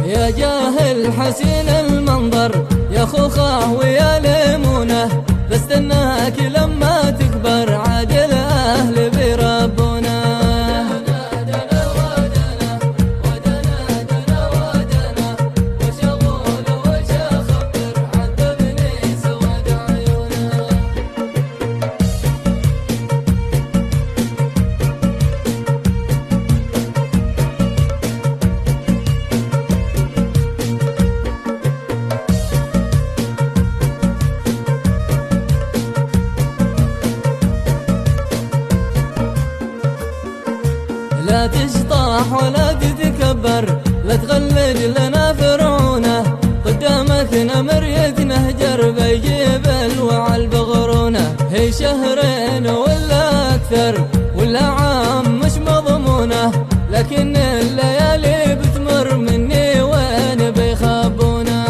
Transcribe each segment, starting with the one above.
يا جاهل حسين المنظر يا خوخه ويا ليمونه، بستناك لما تكبر عادل اهل بربنا. لا تشطح ولا تتكبر، لا تغلد لنا فرعونه، قدامك نمر يتنهجر بيجيب الوعل بغرونه. هي شهرين ولا اكثر ولا عام مش مضمونه، لكن الليالي بتمر مني وين بيخبونه.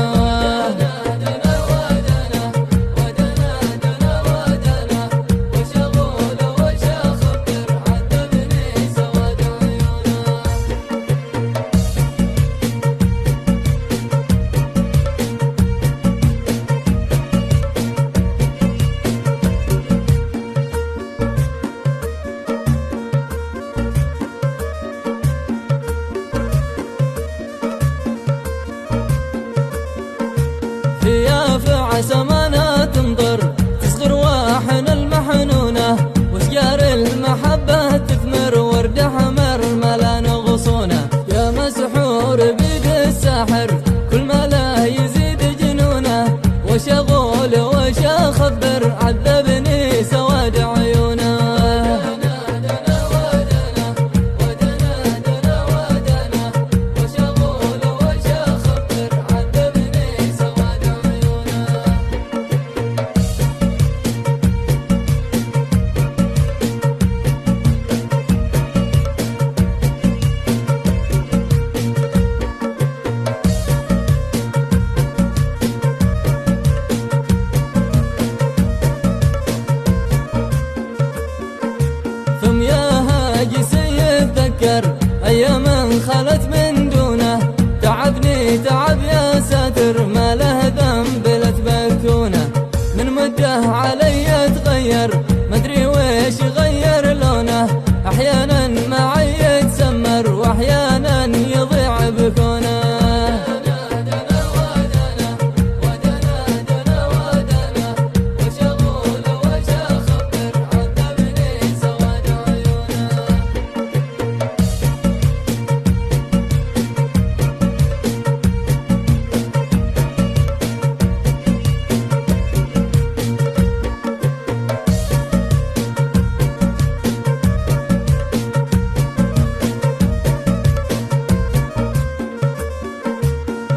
ثياب عسمانة تمطر تصغر واحن المحنونة، وشجار المحبة تثمر ورد حمر ملان غصونه. يا مسحور بيد الساحر كل ما له يزيد جنونه، وش اقول وش اخبر عذبني سواد عيونه. ثم يا هاجي سيتذكر أيام خلت من دونه، تعبني تعب يا ساتر ما له ذنب لا تبكونه. من مده علي تغير مدري ويش غير لونه، أحيانا معي يتسمر وأحيانا يضيع بكونه.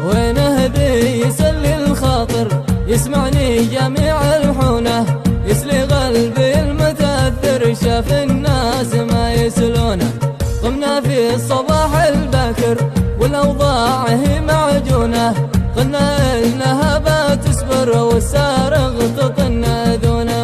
وين اهدي يسلي الخاطر يسمعني جميع الحونه، يسلي قلبي المتاثر شاف الناس ما يسلونه. قمنا في الصباح الباكر والاوضاع هي معجونه، قلنا انها بتصبر والسارق تطن دونه.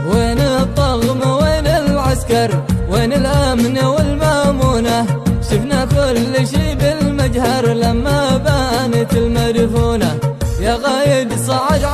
وين الطغم وين العسكر وين الأمن والمامونة، شفنا كل شي بالمجهر لما بانت المدفونة. يا غايد صعد